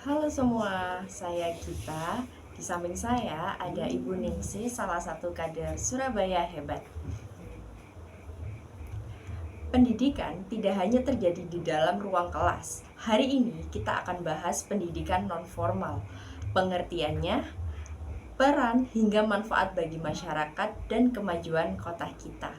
Halo semua, saya Gita. Di samping saya ada Ibu Ningsi, salah satu kader Surabaya hebat. Pendidikan tidak hanya terjadi di dalam ruang kelas. Hari ini kita akan bahas pendidikan non-formal, pengertiannya, peran hingga manfaat bagi masyarakat dan kemajuan kota kita.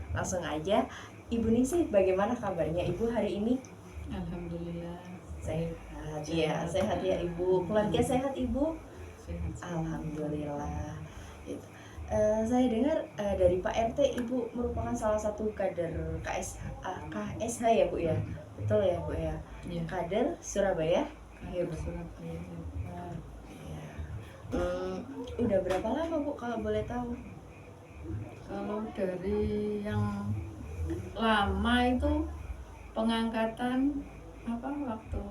Langsung aja, Ibu Ningsi, bagaimana kabarnya Ibu hari ini? Alhamdulillah Sehat ya, sehat ya Ibu. Keluarga sehat Ibu? sehat. Alhamdulillah. Gitu. Saya dengar dari Pak RT Ibu merupakan salah satu kader KSH ya Bu ya. Betul ya Bu ya. Ya, Kader Surabaya. kader Surabaya hebat. Iya. Udah berapa lama Bu kalau boleh tahu? Kalau dari yang lama itu pengangkatan waktu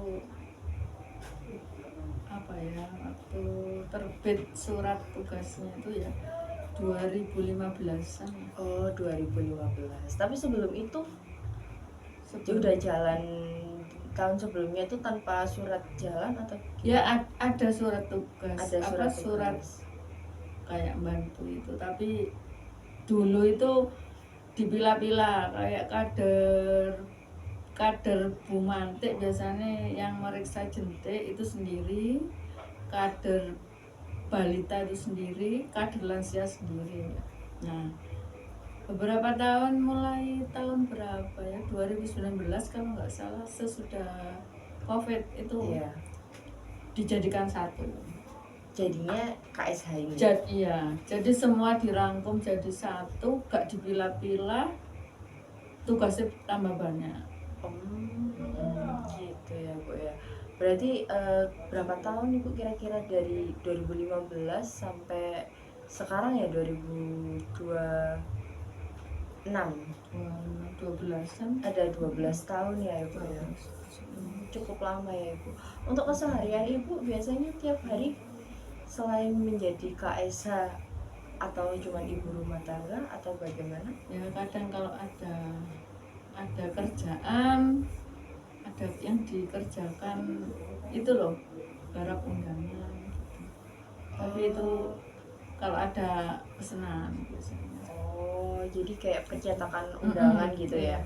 terbit surat tugasnya itu ya 2015-an. Oh 2015. Tapi sebelum itu Sebelum udah jalan tahun sebelumnya itu tanpa surat jalan atau ya ada surat tugas, ada surat surat tugas? kayak bantu itu, tapi dulu itu dipilah-pilah kayak kader Bu Mantik biasanya yang meriksa jentik itu sendiri, kader balita itu sendiri, kader lansia sendiri. Nah, beberapa tahun mulai tahun berapa ya 2019 kalau nggak salah, sesudah COVID itu Iya. dijadikan satu. Jadinya KSH ini. Jadi semua dirangkum jadi satu, gak dipilah-pilah, tugasnya tambah banyak. Gitu ya Bu ya. Berarti berapa tahun Ibu kira-kira dari 2015 sampai sekarang ya 2026? 12-an. Ada 12 tahun ya Ibu ya. Cukup lama ya Ibu. Untuk keseharian Ibu biasanya tiap hari selain menjadi KSH atau cuma ibu rumah tangga atau bagaimana? Ya kadang kalau ada kerjaan, ada yang dikerjakan itu loh, garap undangan gitu. Tapi itu kalau ada pesanan biasanya. Oh, jadi kayak pencetakan undangan gitu ya.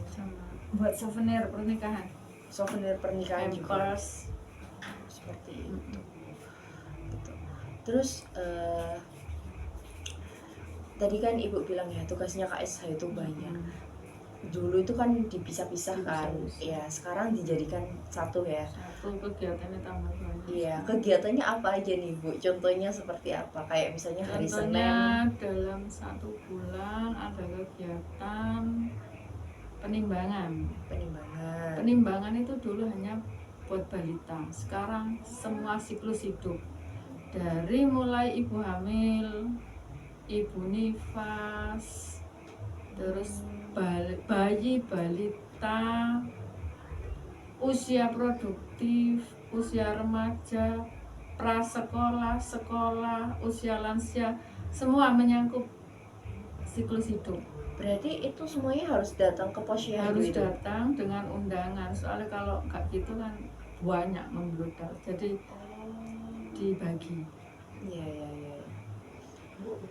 Sama buat souvenir pernikahan, Souvenir pernikahan juga hampers. seperti itu. Gitu. Terus tadi kan Ibu bilang ya tugasnya KSH itu banyak. Dulu itu kan dipisah-pisahkan, ya sekarang dijadikan satu ya. Satu kegiatannya tambah banyak. Iya, kegiatannya apa aja nih Bu? Contohnya seperti apa? Kayak misalnya hari Contohnya Senin. dalam 1 bulan ada kegiatan penimbangan. Penimbangan itu dulu hanya buat balita, sekarang semua siklus hidup, dari mulai ibu hamil, ibu nifas, terus bayi, balita, usia produktif, usia remaja, prasekolah, sekolah, usia lansia, semua menyangkut siklus hidup. Berarti itu semuanya harus datang ke posyandu Harus itu? datang dengan undangan, soalnya kalau nggak gitu kan banyak membludak, jadi dibagi. Iya.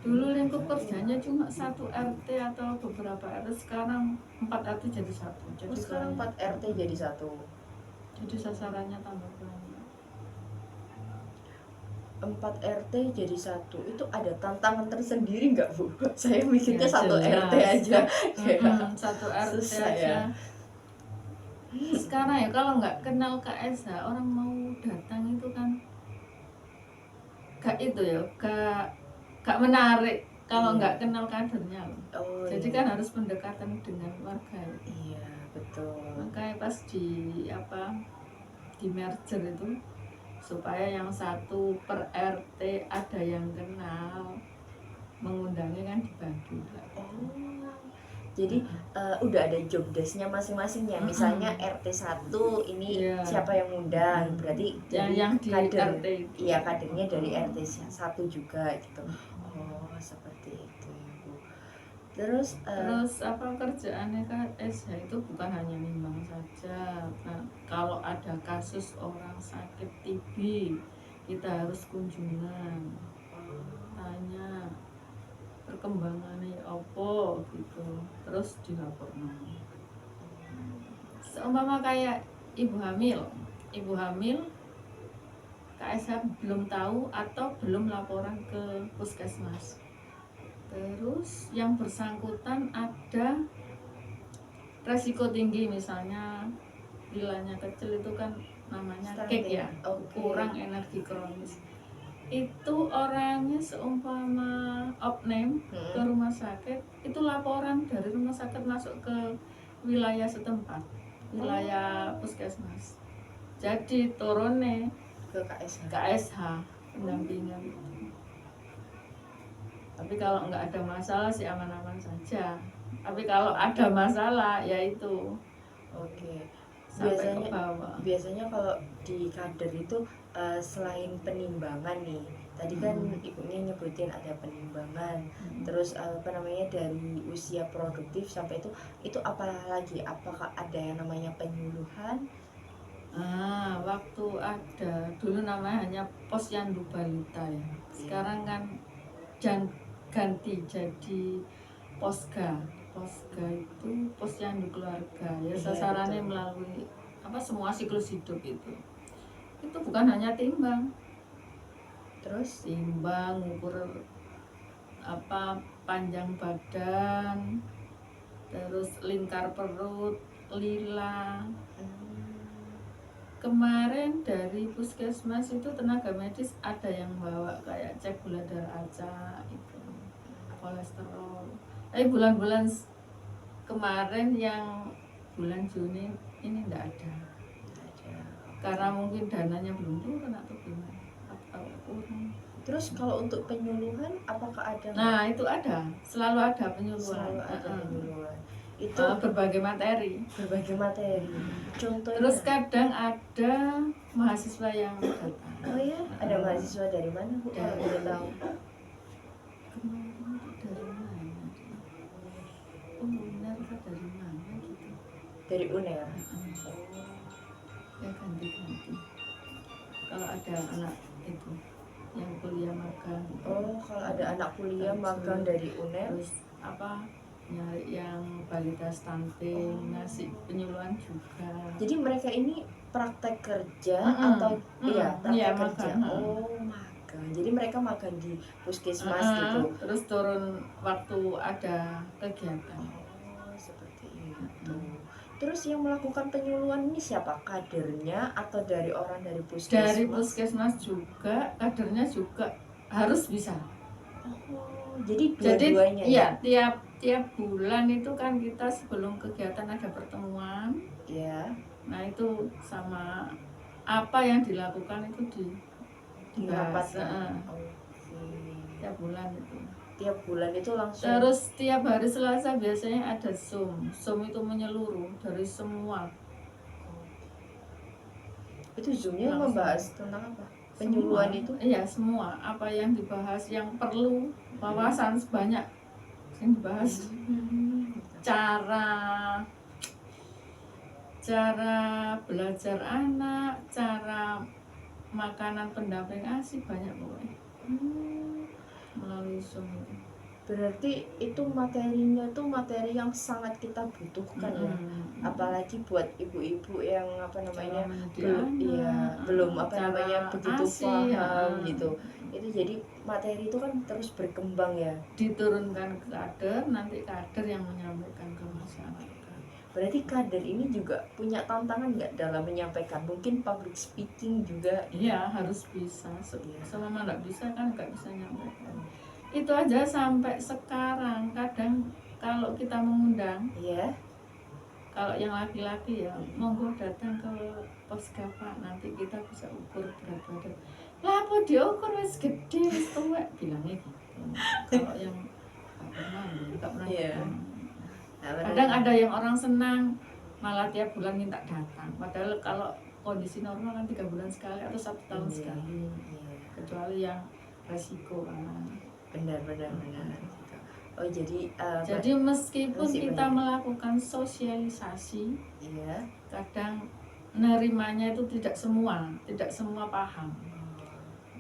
Dulu lingkup kerjanya cuma 1 RT atau beberapa RT, sekarang 4 RT jadi satu. Jadi sekarang 4 RT jadi satu. Jadi sasarannya tambah banyak. 4 RT jadi satu. Itu ada tantangan tersendiri nggak Bu? Saya mikirnya Ya, satu jelas. RT aja. Satu RT Susah aja. ya. Sekarang ya kalau nggak kenal KSH, orang mau datang itu kan gak itu ya, gak menarik kalau nggak kenal kadernya. Jadi iya. kan harus pendekatan dengan warga. Iya, betul. Makanya pas di merger itu, supaya yang satu per RT ada yang kenal, mengundangnya kan dibagi. Jadi udah ada job desk-nya masing-masing ya. Misalnya RT 1 ini Iya. siapa yang ngundang, berarti jadi yang di kader. RT itu. Iya, kadernya dari RT 1 juga gitu. Oh, seperti itu ya Bu. Terus Terus apa kerjaannya KSH itu bukan hanya nimbang saja. Nah, kalau ada kasus orang sakit TB, kita harus kunjungan, tanya perkembangannya apa gitu, terus dilaporkan. Seumpama kayak ibu hamil KSH belum tahu atau belum laporan ke puskesmas. Terus yang bersangkutan ada resiko tinggi, misalnya wilayahnya kecil itu kan namanya Stunting. KEK ya, Oke. kurang energi kronis. Itu orangnya seumpama opname ke rumah sakit, itu laporan dari rumah sakit masuk ke wilayah setempat, wilayah puskesmas. Jadi turunnya ke KSH. KSH pendampingan itu. Tapi kalau nggak ada masalah sih aman-aman saja. Tapi kalau ada masalah ya itu Oke. sampai ke bawah. Biasanya kalau di kader itu selain penimbangan nih, tadi kan ibunya nyebutin ada penimbangan, terus apa namanya dari usia produktif sampai itu apa lagi? Apakah ada yang namanya penyuluhan? Waktu ada dulu namanya hanya posyandu balita ya. Sekarang kan ganti jadi posga. Posga itu posyandu keluarga ya, Iya, sasarannya betul. melalui apa semua siklus hidup itu bukan hanya timbang, Terus ngukur apa panjang badan, terus lingkar perut, lila. Kemarin dari puskesmas itu tenaga medis ada yang bawa kayak cek gula darah acak itu, kolesterol. Tapi bulan-bulan kemarin yang bulan Juni ini enggak ada. Karena mungkin dananya belum turun atau gimana, atau kurang. Terus kalau untuk penyuluhan apakah ada? Nah, itu ada, selalu ada penyuluhan. Selalu ada penyuluhan. Itu berbagai materi. Contohnya? Terus kadang ada mahasiswa yang datang. Oh ya, ada mahasiswa dari mana Bu? Kalau boleh tahu. Kemarin itu dari mana? UNER atau dari mana gitu? Dari UNER. Ya ganti-ganti. Kalau ada anak itu yang kuliah magang. Oh, kalau ada anak kuliah magang dari UNER. Terus apa? Nyari yang balita stunting, ngasih penyuluhan juga. Jadi mereka ini praktek kerja atau praktek kerja? Magang. Magang. Jadi mereka magang di puskesmas gitu. Terus turun waktu ada kegiatan. Seperti itu. Terus yang melakukan penyuluhan ini siapa? Kadernya atau dari orang dari puskesmas? Dari puskesmas juga, kadernya juga harus bisa. Jadi dua-duanya ya? Tiap bulan itu kan kita sebelum kegiatan ada pertemuan. Iya. Nah itu sama apa yang dilakukan itu dibahas. Tiap bulan itu. Tiap bulan itu langsung. Terus tiap hari Selasa biasanya ada Zoom. Zoom itu menyeluruh dari semua. Itu Zoomnya membahas tentang apa? Penyuluhan itu? Iya, semua. Apa yang dibahas, yang perlu wawasan sebanyak yang dibahas. Cara belajar anak, cara makanan pendamping ASI, banyak pokoknya. Melalui Zoom itu. Berarti itu materinya tuh materi yang sangat kita butuhkan ya, apalagi buat ibu-ibu yang apa namanya belum apa namanya begitu paham gitu. Itu jadi materi itu kan terus berkembang ya. Diturunkan ke kader, nanti kader yang menyampaikan ke masyarakat. Berarti kader ini juga punya tantangan nggak dalam menyampaikan? Mungkin public speaking juga? Iya, harus bisa. Selama nggak bisa kan nggak bisa nyampaikan. Itu aja sampai sekarang kadang kalau kita mengundang, kalau yang laki-laki ya monggo datang ke posga Pak, nanti kita bisa ukur berat badan. Lah apa diukur wis gede wis tuwek, bilangnya gitu. Kalau yang nggak pernah. Kadang ada yang orang senang malah tiap bulan minta datang, padahal kalau kondisi normal kan 3 bulan sekali atau 1 tahun sekali. Kecuali yang resiko kan. Benar. Oh jadi Jadi meskipun masih kita banyak. melakukan sosialisasi, Iya. kadang nerimanya itu tidak semua paham.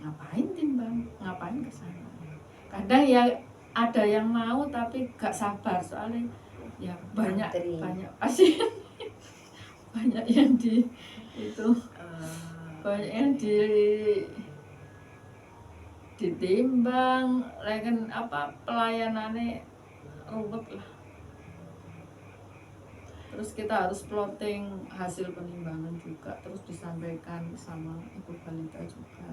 Ngapain timbang, ngapain ke sana. Kadang ya ada yang mau tapi gak sabar, soalnya ya banyak Antri. pasien banyak yang itu Eh, banyak yang ditimbang, reken pelayanannya ruwet lah. Terus kita harus plotting hasil penimbangan juga, terus disampaikan sama ibu balita juga.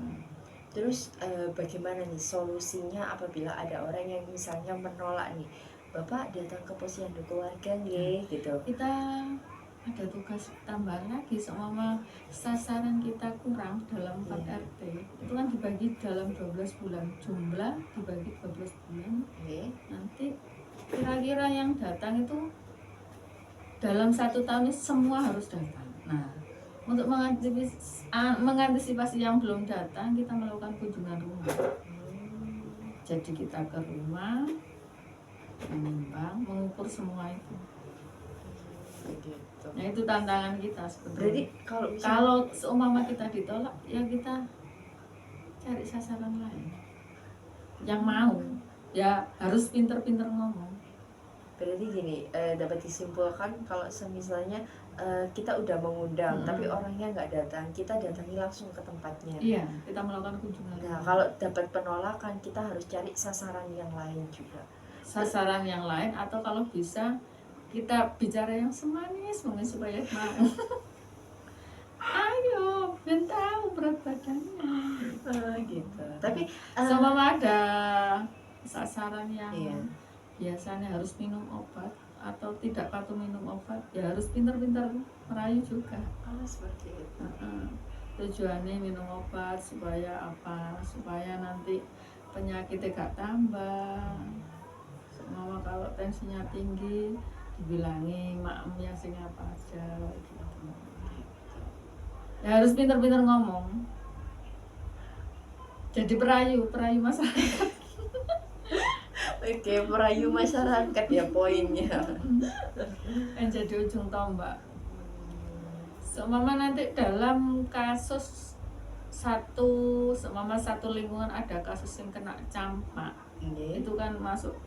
Terus bagaimana nih solusinya apabila ada orang yang misalnya menolak nih, Bapak datang ke posyandu keluarga nggih gitu. Kita ada tugas tambahan lagi, seumpama sasaran kita kurang dalam 4 Iya. RT, itu kan dibagi dalam 12 bulan, jumlah dibagi 12 bulan, nanti kira-kira yang datang itu dalam 1 tahun ini semua harus datang. Nah, untuk mengantisipasi yang belum datang, kita melakukan kunjungan rumah. Jadi kita ke rumah, menimbang, mengukur semua itu. Gitu. Nah, itu tantangan kita Berarti sebetulnya. kalau Kalau seumpama kita ditolak, ya kita cari sasaran lain yang mau. Ya harus pinter-pinter ngomong. berarti gini, dapat disimpulkan kalau semisalnya kita udah mengundang tapi orangnya nggak datang, kita datangi langsung ke tempatnya. Iya, kita melakukan kunjungan. Nah, kalau dapat penolakan kita harus cari sasaran yang lain juga. Sasaran yang lain, atau kalau bisa kita bicara yang semanis mungkin supaya mau. Ayo, biar tahu berat badannya. Gitu. Tapi seumpama ada sasaran yang iya. biasanya harus minum obat atau tidak patuh minum obat, ya harus pintar-pintar merayu juga. Seperti itu. Tujuannya minum obat supaya apa? Supaya nanti penyakitnya gak tambah. Mama kalau tensinya tinggi dibilangi makemnya sing apa aja gitu. Ya harus pintar-pintar ngomong. Jadi perayu masyarakat. Oke, merayu masyarakat ya poinnya. Jadi ujung tombak. Seumpama nanti dalam kasus satu lingkungan ada kasus yang kena campak, itu kan masuk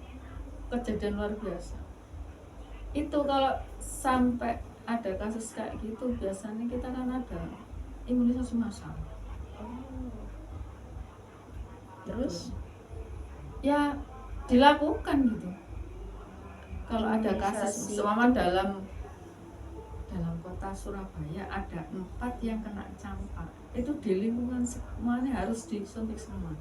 kejadian luar biasa. Itu kalau sampai ada kasus kayak gitu, biasanya kita kan ada imunisasi massal. Terus ya dilakukan gitu. Kalau ada kasus seumpama dalam kota Surabaya ada 4 yang kena campak, itu di lingkungan semuanya harus disuntik semua.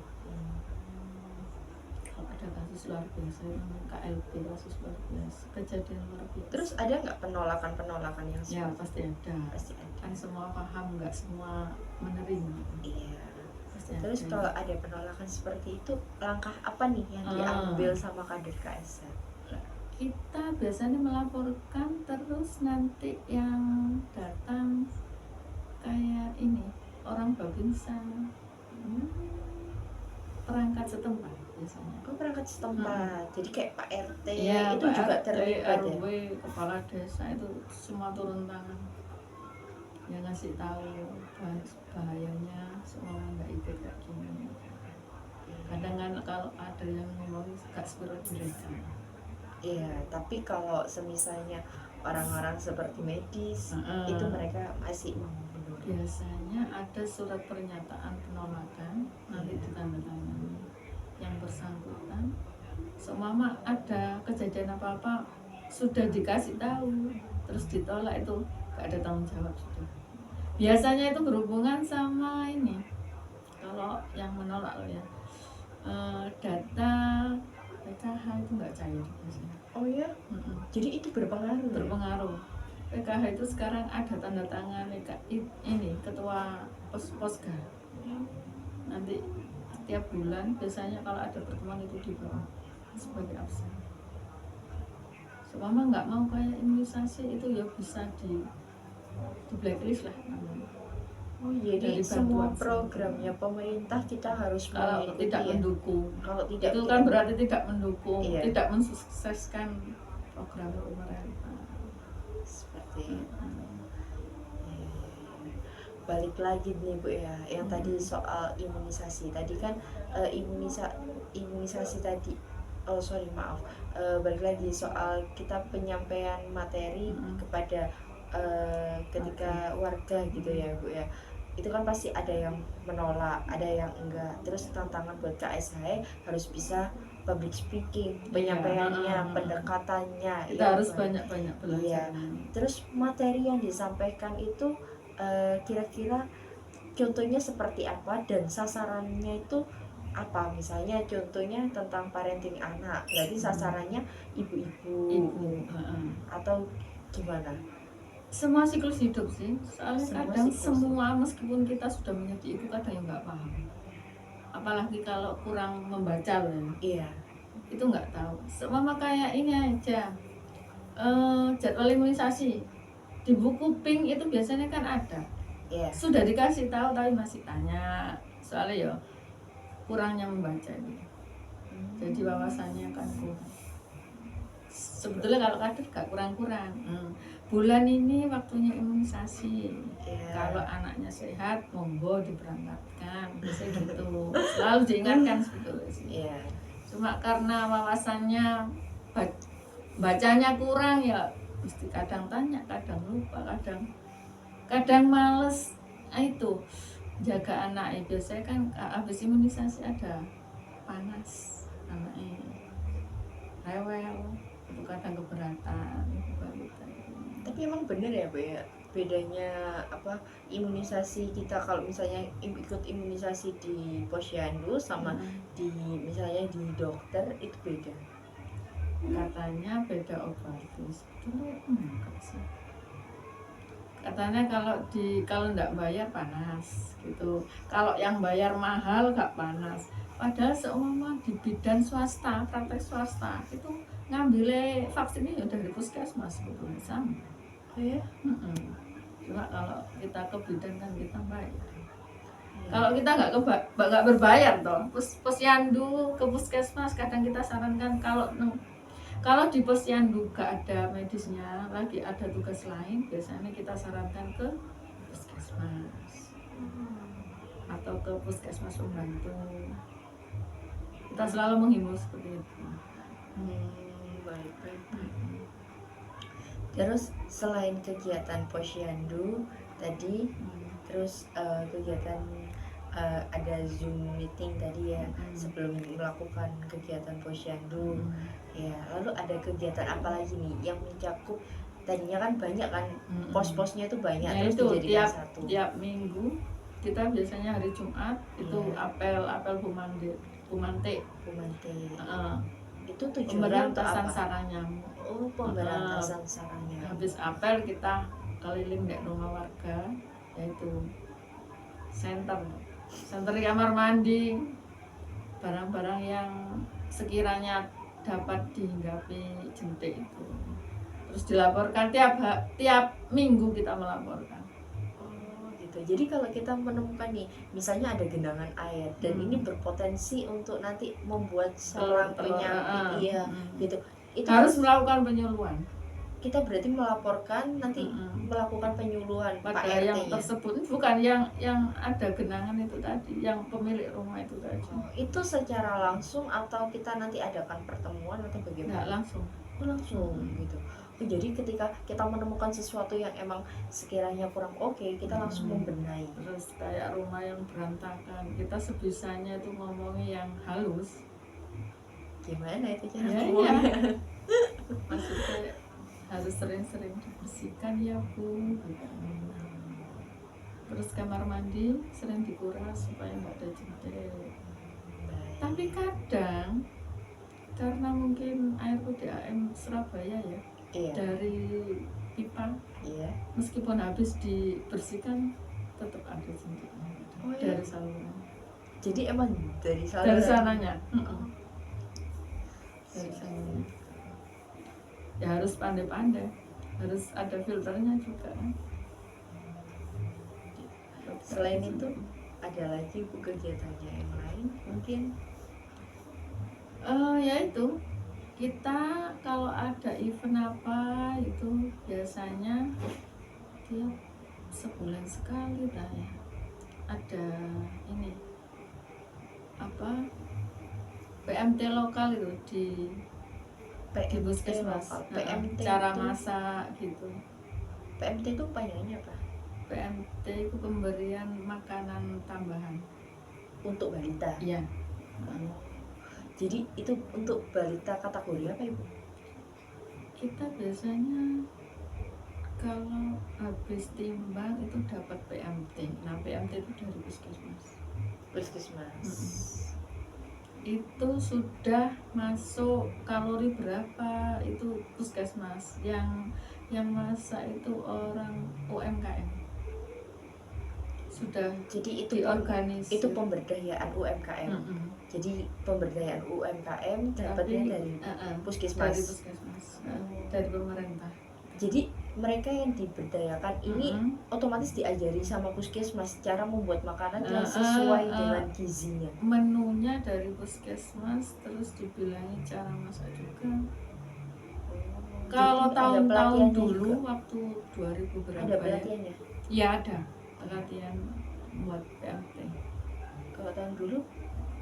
Kalau ada kasus luar biasa, KLB, kasus luar biasa, kejadian luar biasa. Terus ada nggak penolakan yang ya pasti ada. Kan semua paham, nggak semua menerima. Iya. Terus kalau ada penolakan seperti itu, langkah apa nih yang diambil sama kader KSR? Kita biasanya melaporkan, terus nanti yang datang kayak ini orang Babinsa, perangkat setempat biasanya. Perangkat setempat. Jadi kayak Pak RT ya, itu Pak juga RT, terlibat RW, kepala desa itu semua turun tangan. Ya ngasih tahu bahayanya, semua nggak ikut kayak gini. Kadang kan kalau ada yang ngomong gak seperti mereka. Iya, tapi kalau semisalnya orang-orang seperti medis, itu mereka masih menurut. Biasanya ada surat pernyataan penolakan, nanti ditandatangani yang bersangkutan. Seumpama ada kejadian apa-apa sudah dikasih tahu, terus ditolak, itu gak ada tanggung jawab sudah. Biasanya itu berhubungan sama ini. Kalau yang menolak loh ya, data PKH itu nggak cair biasanya. Oh ya? Jadi itu berpengaruh. Berpengaruh. PKH itu sekarang ada tanda tangan ini ketua posga. Nanti setiap bulan biasanya kalau ada pertemuan itu dibawa sebagai absen. Seumpama nggak mau kayak imunisasi, itu ya bisa di blacklist lah namanya. Oh, jadi dari semua bantuan programnya pemerintah kita harus kalau mengikuti tidak ya. mendukung, Kalau tidak itu kita kan berarti tidak mendukung, Iya. tidak mensukseskan program pemerintah. Seperti itu. Balik lagi nih Bu ya, yang tadi soal imunisasi tadi kan imunisasi tadi. Oh sorry maaf, balik lagi soal kita penyampaian materi kepada ketika warga gitu ya Bu ya. Itu kan pasti ada yang menolak, ada yang enggak. Terus tantangan buat KSH harus bisa public speaking, penyampaiannya, pendekatannya, kita ya harus bukan? banyak Iya. belajar. Terus materi yang disampaikan itu kira-kira contohnya seperti apa dan sasarannya itu apa? Misalnya contohnya tentang parenting anak, berarti sasarannya ibu-ibu atau gimana? Semua siklus hidup sih, soalnya Semua kadang siklus semua meskipun kita sudah menjadi ibu kadang yang nggak paham, apalagi kalau kurang membaca loh ya. Iya. Itu nggak tahu. Sama kayak ini aja, jadwal imunisasi di buku pink itu biasanya kan ada. Iya. Sudah dikasih tahu tapi masih tanya, soalnya ya kurangnya membaca itu. Jadi wawasannya kan kurang. Sebetulnya kalau kader gak kurang-kurang. Bulan ini waktunya imunisasi. Kalau anaknya sehat, monggo diberangkatkan. Biasanya gitu. Selalu diingatkan sebetulnya sih. Cuma karena wawasannya bacanya kurang ya, mesti kadang tanya, kadang lupa, kadang males. Itu jaga anaknya. Biasanya kan habis imunisasi ada panas anaknya, rewel, itu kadang keberatan balita. Tapi emang bener ya Bu ya, bedanya apa imunisasi kita kalau misalnya ikut imunisasi di posyandu sama di misalnya di dokter itu beda. Katanya beda obatnya, sebetulnya enggak sih. Katanya kalau nggak bayar panas gitu, kalau yang bayar mahal nggak panas. Padahal seumpama di bidan swasta, praktek swasta itu ngambilnya vaksinnya udah dari puskesmas sebetulnya sama. Ya? Cuma kalau kita ke bidan kan kita bayar. Kalau kita nggak berbayar toh, posyandu ke puskesmas kadang kita sarankan kalau di posyandu gak ada medisnya, lagi ada tugas lain, biasanya kita sarankan ke puskesmas atau ke puskesmas pembantu. Kita selalu menghimbau seperti itu. Baik. Terus selain kegiatan posyandu tadi, terus kegiatan ada Zoom meeting tadi ya sebelum melakukan kegiatan posyandu. Ya, lalu ada kegiatan apa lagi nih yang mencakup tadinya kan banyak kan pos-posnya itu banyak Ya, terus itu dijadikan satu. Tiap minggu kita biasanya hari Jumat itu apel Bumante. Itu tujuannya untuk pemberantasan apa? sarang nyamuk. Oh, pemberantasan sarang nyamuk. Habis apel kita keliling di rumah warga, yaitu center di kamar mandi, barang-barang yang sekiranya dapat dihinggapi jentik itu terus dilaporkan tiap minggu kita melaporkan. Gitu. Jadi kalau kita menemukan nih, misalnya ada genangan air dan ini berpotensi untuk nanti membuat sarang penyakit, gitu. Itu harus melakukan penyuluhan. Kita berarti melaporkan nanti melakukan penyuluhan pada yang tersebut, bukan yang ada genangan itu tadi, yang pemilik rumah itu tadi. Itu secara langsung atau kita nanti adakan pertemuan atau bagaimana? Nggak langsung. Langsung gitu. Jadi ketika kita menemukan sesuatu yang emang sekiranya kurang oke, kita langsung membenahi. Terus kayak rumah yang berantakan, kita sebisanya itu ngomongnya yang halus. Gimana itu cara ngomongnya? Maksudnya harus sering-sering dibersihkan ya Bu. Terus kamar mandi sering dikuras supaya nggak ada jentik. Tapi kadang karena mungkin air PDAM Surabaya ya, dari pipa, meskipun habis dibersihkan tetap ada jentiknya dari saluran. Jadi emang dari saluran? Dari sananya. Dari sananya. Ya harus pandai-pandai, harus ada filternya juga. Selain itu ada lagi Bu kegiatannya yang lain mungkin? Ya itu, kita kalau ada event apa itu biasanya tiap sebulan sekali lah ya, ada ini apa PMT lokal itu di PMT puskesmas. lokal. PMT cara itu, masak gitu. PMT itu panjangnya apa? PMT itu pemberian makanan tambahan. Untuk balita. Iya. Oh. Jadi itu untuk balita kategori apa Ibu? Kita biasanya kalau habis timbang itu dapat PMT. Nah, PMT itu dari puskesmas. Puskesmas. Itu sudah masuk kalori berapa itu puskesmas. Yang masak itu orang UMKM. Sudah Jadi itu diorganisir. itu pemberdayaan UMKM. Jadi pemberdayaan UMKM dapatnya dari puskesmas. Dari puskesmas. Dari pemerintah. Jadi mereka yang diberdayakan ini otomatis diajari sama puskesmas cara membuat makanan yang sesuai dengan gizinya. Menunya dari puskesmas, terus dibilangin cara masak juga. Kalau Jadi ada tahun-tahun pelatihannya dulu juga? waktu 2000 berapa Ada ya? pelatihannya? Ya ada pelatihan buat PMT. Kalau tahun dulu?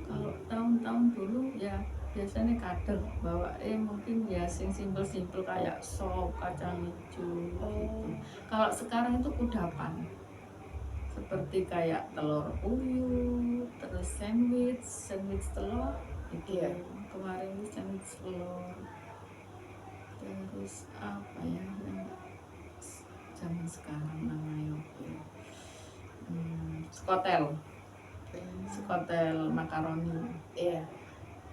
Kalau tahun-tahun dulu ya biasanya kader bawa mungkin ya sing simpel-simpel kayak sop kacang hijau gitu. Kalau sekarang itu kudapan seperti kayak telur puyuh, terus sandwich telur itu. Iya. Kemarin itu sandwich telur, terus apa ya yang zaman sekarang namanya skotel makaroni. Iya.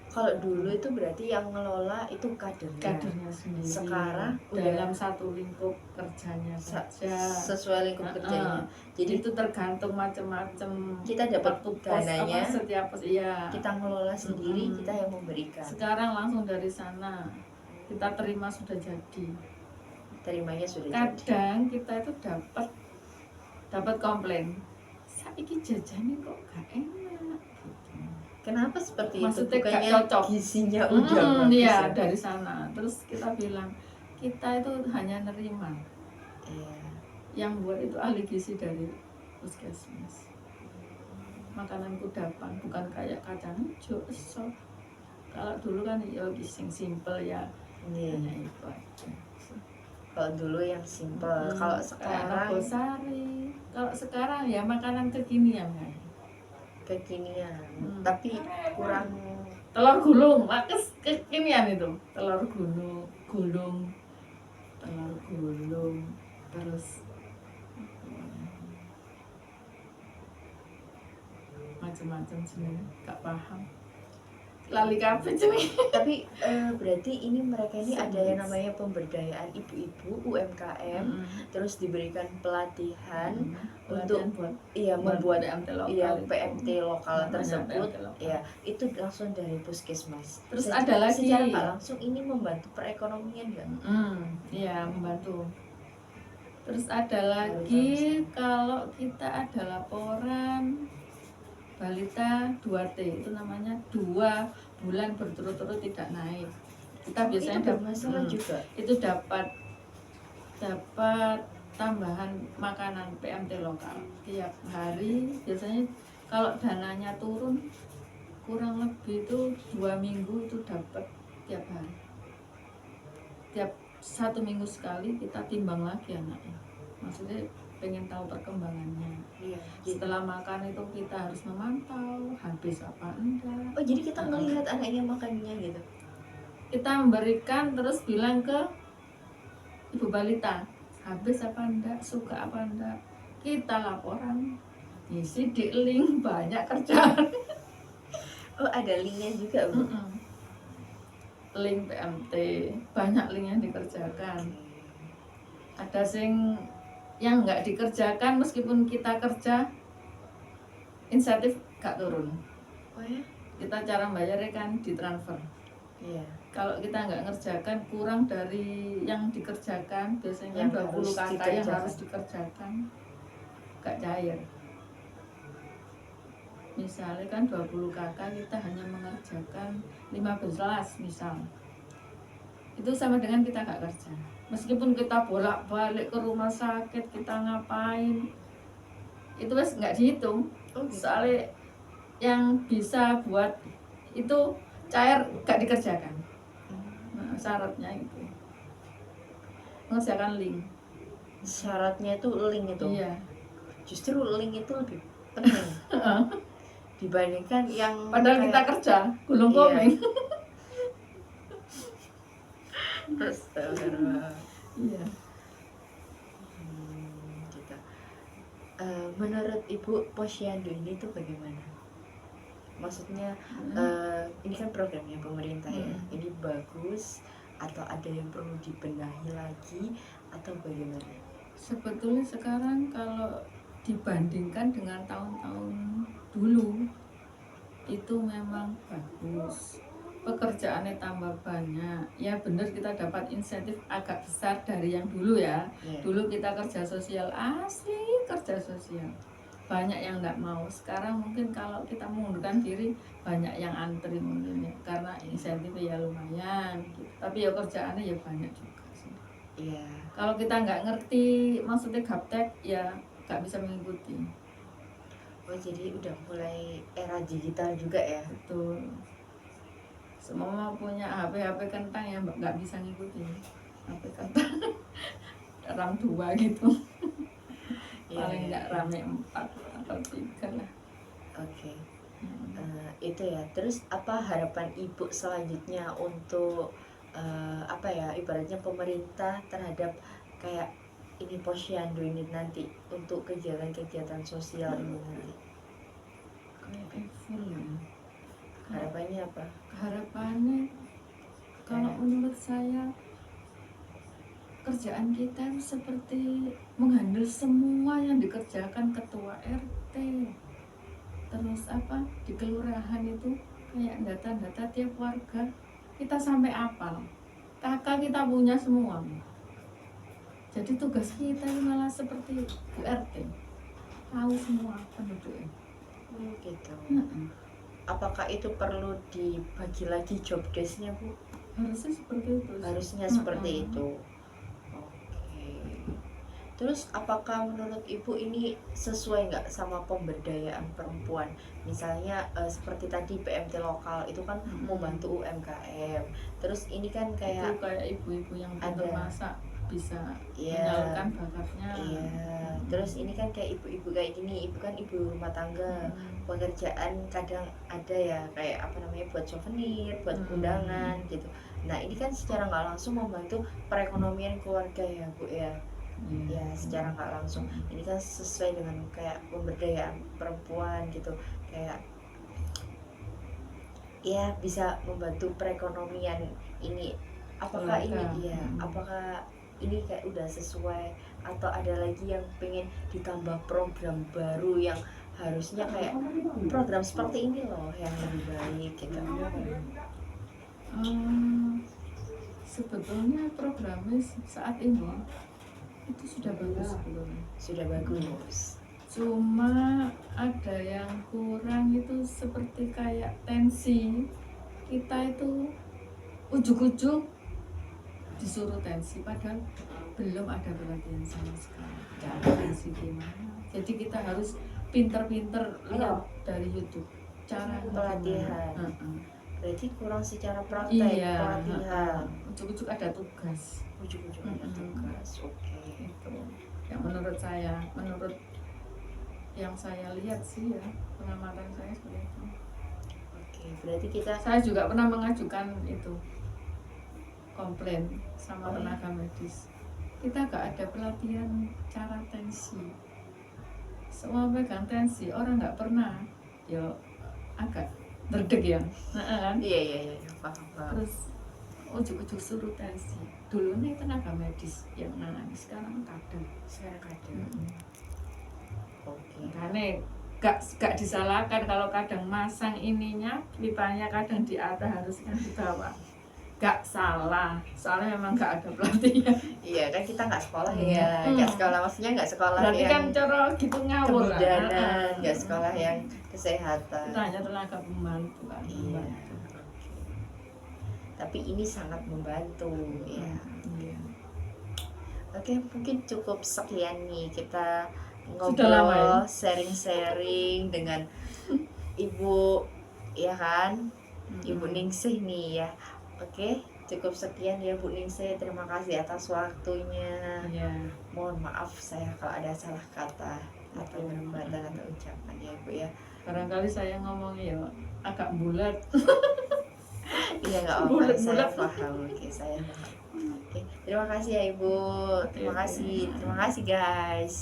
Kalau dulu itu berarti yang ngelola itu kadernya sendiri. Sekarang dalam satu lingkup kerjanya saja. sesuai lingkup kerjanya. Jadi itu tergantung macam-macam. Kita dapat dananya, setiap pos, iya. kita ngelola sendiri, kita yang memberikan. Sekarang langsung dari sana kita terima sudah jadi. Terimanya sudah jadi. Kadang kita itu dapat komplain. Saiki jajannya kok gak enak gitu. Kenapa seperti Maksudnya itu? Bukannya gak cocok. gizinya udah bagus Iya, ya? dari sana. Terus kita bilang, kita itu hanya nerima. Iya. Yang buat itu ahli gizi dari puskesmas. Makanan kudapan, bukan kayak kacang hijau, sop. Kalau dulu kan ya gising simple ya. Iya. Hanya itu aja. Kalau dulu yang simpel, kalau sekarang Nogosari. Kalau sekarang ya makanan kekinian kan. kekinian, tapi kurang. Telur gulung, makes kekinian itu. Telur gulung, terus macam-macam sih, gak paham. Lali kabeh jenenge. Tapi berarti ini mereka ini ada yang namanya pemberdayaan ibu-ibu UMKM, terus diberikan pelatihan untuk membuat PMT lokal tersebut. Ya, itu langsung dari puskesmas. Terus ada lagi secara nggak langsung ini membantu perekonomian nggak? Iya, membantu. Terus ada lagi kalau kita ada laporan balita 2T, itu namanya 2 bulan berturut-turut tidak naik. Kita biasanya itu masalah juga. Itu dapat tambahan makanan PMT lokal tiap hari. Biasanya kalau dananya turun kurang lebih itu 2 minggu itu dapat tiap hari. Tiap 1 minggu sekali kita timbang lagi anaknya. Maksudnya pengen tahu perkembangannya. Iya. Setelah makan itu kita harus memantau habis apa enggak. Oh, jadi kita melihat anaknya makannya gitu. Kita memberikan terus bilang ke ibu balita habis apa enggak, suka apa enggak. Kita laporan, isi di link, banyak kerjaan. Oh, ada linknya juga Bu? Link PMT, banyak link yang dikerjakan. Ada yang nggak dikerjakan meskipun kita kerja, insentif gak turun. Oh ya? Kita cara bayarnya kan ditransfer. Iya. Kalau kita nggak ngerjakan kurang dari yang dikerjakan, biasanya Yang 20 harus kakak yang dikerjakan. harus dikerjakan, gak cair. Misalnya kan 20 kakak, kita hanya mengerjakan 15 misal. Itu sama dengan kita nggak kerja. Meskipun kita bolak-balik ke rumah sakit, kita ngapain, itu wes nggak dihitung. Oh, gitu. Soalnya yang bisa buat itu cair nggak dikerjakan. Nah, syaratnya itu mengerjakan link. Syaratnya itu link itu. Iya. Justru link itu lebih penting dibandingkan yang Padahal kita kayak kerja, gulung Iya. komeng. Astagfirullah. Iya. Gitu. Menurut Ibu Posyandu ini tuh bagaimana? Maksudnya ini kan programnya pemerintah ya. Ini bagus atau ada yang perlu dibenahi lagi atau bagaimana? Sebetulnya sekarang kalau dibandingkan dengan tahun-tahun dulu itu memang bagus, pekerjaannya tambah banyak. Ya benar, kita dapat insentif agak besar dari yang dulu ya. Yeah. Dulu kita kerja sosial, asli kerja sosial, banyak yang nggak mau. Sekarang mungkin kalau kita mengundurkan diri banyak yang antri mungkin ya, karena insentifnya ya lumayan gitu. Tapi ya kerjaannya ya banyak juga sih. Iya. Kalau kita nggak ngerti maksudnya gaptek ya nggak bisa mengikuti. Oh, jadi udah mulai era digital juga ya? Betul. Semua punya HP kentang ya nggak bisa ngikutin. HP kentang RAM 2 gitu. Paling nggak rame 4 atau 3 lah. Oke. Itu ya. Terus apa harapan Ibu selanjutnya untuk apa ya, ibaratnya pemerintah terhadap kayak ini Posyandu ini nanti untuk kegiatan-kegiatan sosial ini nanti? Kayak full ya. Harapannya apa? Harapannya kalau menurut saya kerjaan kita seperti menghandle semua yang dikerjakan ketua RT, terus apa di kelurahan itu kayak data-data tiap warga kita sampai apal, kakak kita punya semua. Jadi tugas kita malah seperti Bu RT, tahu semua penduduknya. Gitu. Apakah itu perlu dibagi lagi job desk-nya, Bu? Harusnya seperti itu. Harusnya seperti itu. Oke. Terus apakah menurut Ibu ini sesuai nggak sama pemberdayaan perempuan? Misalnya seperti tadi PMT lokal itu kan membantu UMKM. Terus ini kan Itu kayak kayak ibu-ibu yang pintar ada- masak bisa Iya. menyalurkan bakatnya. Iya. Terus ini kan kayak ibu-ibu kayak gini, ibu kan ibu rumah tangga. Pekerjaan kadang ada ya kayak apa namanya, buat souvenir, buat undangan gitu. Nah ini kan secara nggak langsung membantu perekonomian keluarga ya, Bu ya. Ya secara nggak langsung ini kan sesuai dengan kayak pemberdayaan perempuan gitu, kayak ya bisa membantu perekonomian ini. Apakah ini ya, apakah ini kayak udah sesuai atau ada lagi yang pengen ditambah program baru yang harusnya kayak program seperti ini loh yang lebih baik gitu? Sebetulnya programnya saat ini itu sudah bagus sebetulnya. Sudah bagus. Cuma ada yang kurang itu seperti kayak tensi. Kita itu ujuk-ujuk disuruh tensi padahal belum ada pelatihan sama sekali. Gak ada tensi gimana. Jadi kita harus pinter-pinter lihat dari YouTube cara Pelatihan. Berarti kurang secara praktek. Iya, pelatihan. ujuk-ujuk ada tugas. Ujuk-ujuk ada tugas. Oke. Itu yang menurut saya, menurut yang saya lihat sih ya, pengamatan saya seperti itu. Oke, berarti kita Saya juga pernah mengajukan itu komplain sama tenaga medis. Kita gak ada pelatihan cara tensi. Semua pegang tensi, orang nggak pernah. Yo agak berdeg ya. Kan? iya paham. Terus ujuk-ujuk suruh tensi. Dulunya tenaga medis yang nangani, sekarang kadang. Oke. Karena gak disalahkan kalau kadang masang ininya, pipanya kadang di atas harusnya di bawah. gak salah, soalnya memang gak ada pelatihnya. Iya kan kita nggak sekolah Iya. ya, nggak sekolah, maksudnya nggak sekolah Berarti yang kan cara gitu ngawur kan. kebidanan, nggak sekolah yang kesehatan. Kita hanya tenaga pembantu kan. Iya. Tapi ini sangat membantu ya. Iya. Oke, mungkin cukup sekian nih kita Sudah lama ya? ngobrol, sharing-sharing dengan Ibu, ya kan? Ibu Ningsih nih ya. Oke, cukup sekian ya Bu Ningsih. Terima kasih atas waktunya. Iya. Mohon maaf saya kalau ada salah kata atau perbuatan atau ucapan ya Bu ya. Barangkali saya ngomongnya ya agak bulat. Iya nggak apa-apa, Bulat-bulat. saya paham. Oke, saya paham. Oke, terima kasih ya Ibu. Terima kasih guys.